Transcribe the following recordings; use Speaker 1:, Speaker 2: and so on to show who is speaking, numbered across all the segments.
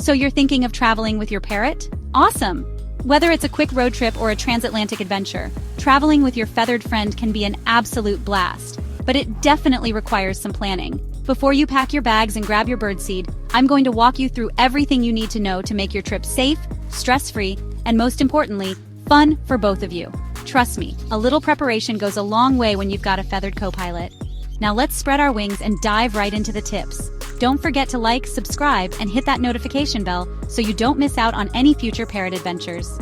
Speaker 1: So you're thinking of traveling with your parrot? Awesome! Whether it's a quick road trip or a transatlantic adventure, traveling with your feathered friend can be an absolute blast. But it definitely requires some planning. Before you pack your bags and grab your birdseed, I'm going to walk you through everything you need to know to make your trip safe, stress-free, and most importantly, fun for both of you. Trust me, a little preparation goes a long way when you've got a feathered co-pilot. Now let's spread our wings and dive right into the tips. Don't forget to like, subscribe, and hit that notification bell so you don't miss out on any future parrot adventures.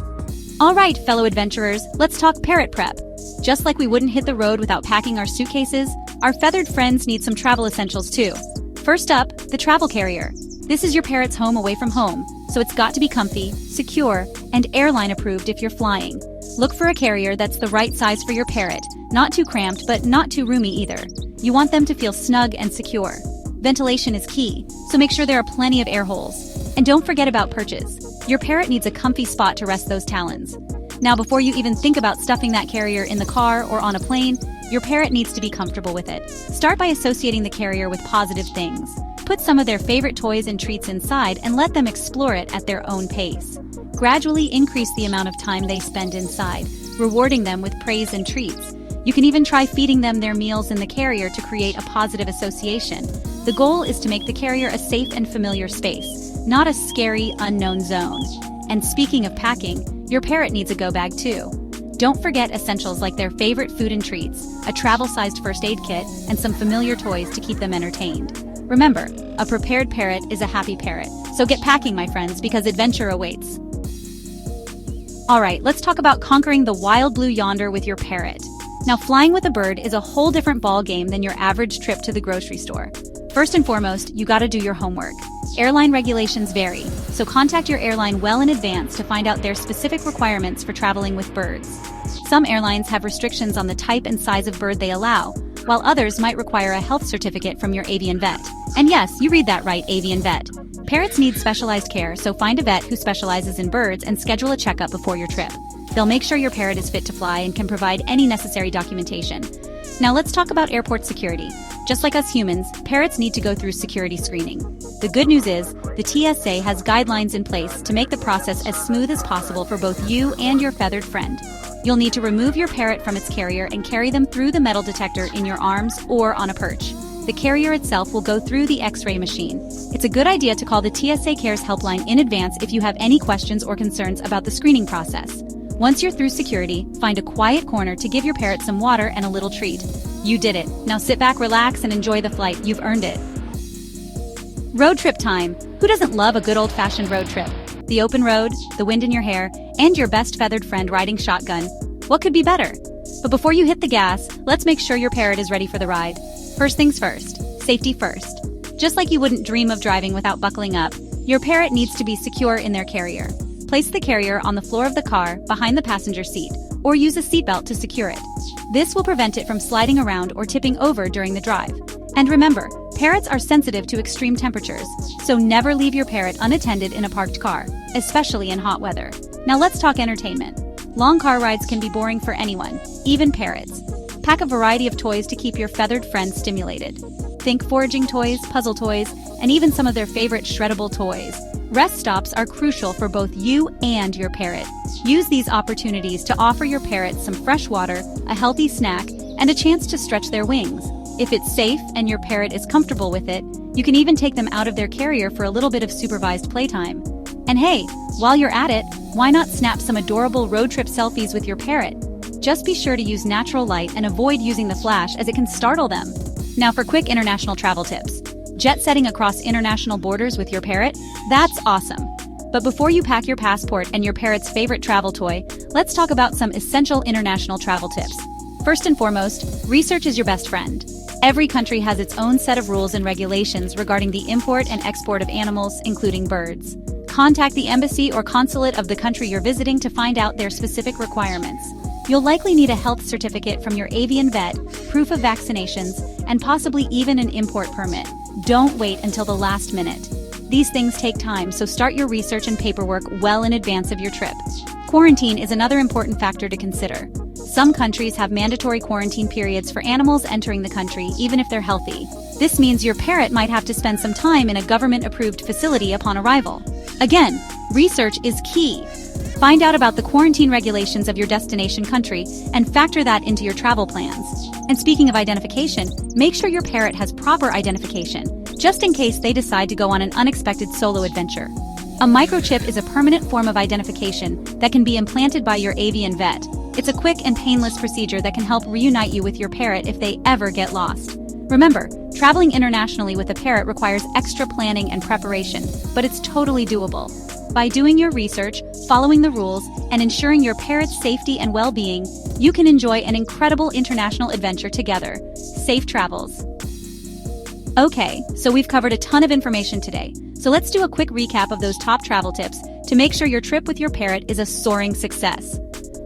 Speaker 1: All right, fellow adventurers, let's talk parrot prep. Just like we wouldn't hit the road without packing our suitcases, our feathered friends need some travel essentials too. First up, the travel carrier. This is your parrot's home away from home, so it's got to be comfy, secure, and airline approved if you're flying. Look for a carrier that's the right size for your parrot, not too cramped but not too roomy either. You want them to feel snug and secure. Ventilation is key, so make sure there are plenty of air holes. And don't forget about perches. Your parrot needs a comfy spot to rest those talons. Now, before you even think about stuffing that carrier in the car or on a plane, your parrot needs to be comfortable with it. Start by associating the carrier with positive things. Put some of their favorite toys and treats inside and let them explore it at their own pace. Gradually increase the amount of time they spend inside, rewarding them with praise and treats. You can even try feeding them their meals in the carrier to create a positive association. The goal is to make the carrier a safe and familiar space, not a scary, unknown zone. And speaking of packing, your parrot needs a go bag too. Don't forget essentials like their favorite food and treats, a travel-sized first aid kit, and some familiar toys to keep them entertained. Remember, a prepared parrot is a happy parrot. So get packing, my friends, because adventure awaits. All right, let's talk about conquering the wild blue yonder with your parrot. Now, flying with a bird is a whole different ball game than your average trip to the grocery store. First and foremost, you gotta do your homework. Airline regulations vary, so contact your airline well in advance to find out their specific requirements for traveling with birds. Some airlines have restrictions on the type and size of bird they allow, while others might require a health certificate from your avian vet. And yes, you read that right, avian vet. Parrots need specialized care, so find a vet who specializes in birds and schedule a checkup before your trip. They'll make sure your parrot is fit to fly and can provide any necessary documentation. Now let's talk about airport security. Just like us humans, parrots need to go through security screening. The good news is, the TSA has guidelines in place to make the process as smooth as possible for both you and your feathered friend. You'll need to remove your parrot from its carrier and carry them through the metal detector in your arms or on a perch. The carrier itself will go through the X-ray machine. It's a good idea to call the TSA Cares helpline in advance if you have any questions or concerns about the screening process. Once you're through security, find a quiet corner to give your parrot some water and a little treat. You did it. Now sit back, relax, and enjoy the flight. You've earned it. Road trip time. Who doesn't love a good old-fashioned road trip? The open road, the wind in your hair, and your best feathered friend riding shotgun. What could be better? But before you hit the gas, let's make sure your parrot is ready for the ride. First things first, safety first. Just like you wouldn't dream of driving without buckling up, your parrot needs to be secure in their carrier. Place the carrier on the floor of the car behind the passenger seat, or use a seatbelt to secure it. This will prevent it from sliding around or tipping over during the drive. And remember, parrots are sensitive to extreme temperatures, so never leave your parrot unattended in a parked car, especially in hot weather. Now let's talk entertainment. Long car rides can be boring for anyone, even parrots. Pack a variety of toys to keep your feathered friends stimulated. Think foraging toys, puzzle toys, and even some of their favorite shreddable toys. Rest stops are crucial for both you and your parrot. Use these opportunities to offer your parrot some fresh water, a healthy snack, and a chance to stretch their wings. If it's safe and your parrot is comfortable with it, you can even take them out of their carrier for a little bit of supervised playtime. And hey, while you're at it, why not snap some adorable road trip selfies with your parrot? Just be sure to use natural light and avoid using the flash as it can startle them. Now for quick international travel tips. Jet setting across international borders with your parrot? That's awesome. But before you pack your passport and your parrot's favorite travel toy, let's talk about some essential international travel tips. First and foremost, research is your best friend. Every country has its own set of rules and regulations regarding the import and export of animals, including birds. Contact the embassy or consulate of the country you're visiting to find out their specific requirements. You'll likely need a health certificate from your avian vet, proof of vaccinations, and possibly even an import permit. Don't wait until the last minute. These things take time, so start your research and paperwork well in advance of your trip. Quarantine is another important factor to consider. Some countries have mandatory quarantine periods for animals entering the country, even if they're healthy. This means your parrot might have to spend some time in a government-approved facility upon arrival. Again, research is key. Find out about the quarantine regulations of your destination country and factor that into your travel plans. And speaking of identification, make sure your parrot has proper identification, just in case they decide to go on an unexpected solo adventure. A microchip is a permanent form of identification that can be implanted by your avian vet. It's a quick and painless procedure that can help reunite you with your parrot if they ever get lost. Remember, traveling internationally with a parrot requires extra planning and preparation, but it's totally doable. By doing your research, following the rules, and ensuring your parrot's safety and well-being, you can enjoy an incredible international adventure together. Safe travels. Okay, so we've covered a ton of information today, so let's do a quick recap of those top travel tips to make sure your trip with your parrot is a soaring success.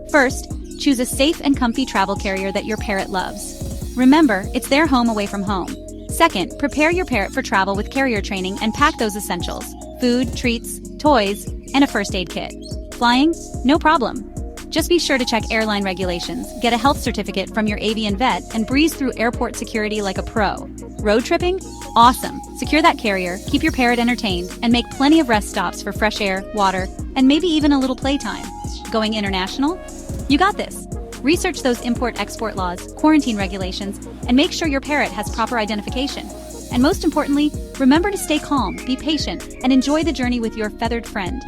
Speaker 1: First, choose a safe and comfy travel carrier that your parrot loves. Remember, it's their home away from home. Second, prepare your parrot for travel with carrier training and pack those essentials: food, treats, toys, and a first aid kit. Flying? No problem. Just be sure to check airline regulations, get a health certificate from your avian vet, and breeze through airport security like a pro. Road tripping? Awesome. Secure that carrier, keep your parrot entertained, and make plenty of rest stops for fresh air, water, and maybe even a little playtime. Going international? You got this. Research those import-export laws, quarantine regulations, and make sure your parrot has proper identification. And most importantly, remember to stay calm, be patient, and enjoy the journey with your feathered friend.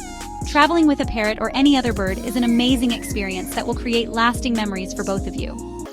Speaker 1: Traveling with a parrot or any other bird is an amazing experience that will create lasting memories for both of you.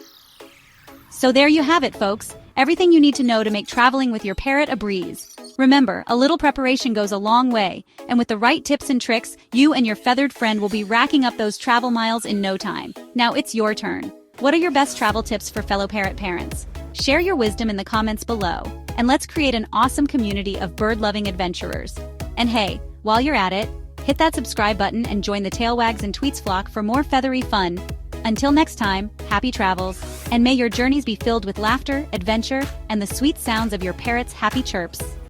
Speaker 1: So there you have it, folks. Everything you need to know to make traveling with your parrot a breeze. Remember, a little preparation goes a long way, and with the right tips and tricks, you and your feathered friend will be racking up those travel miles in no time. Now it's your turn. What are your best travel tips for fellow parrot parents? Share your wisdom in the comments below, and let's create an awesome community of bird-loving adventurers. And hey, while you're at it, hit that subscribe button and join the Tail Wags and Tweets flock for more feathery fun. Until next time, happy travels, and may your journeys be filled with laughter, adventure, and the sweet sounds of your parrot's happy chirps.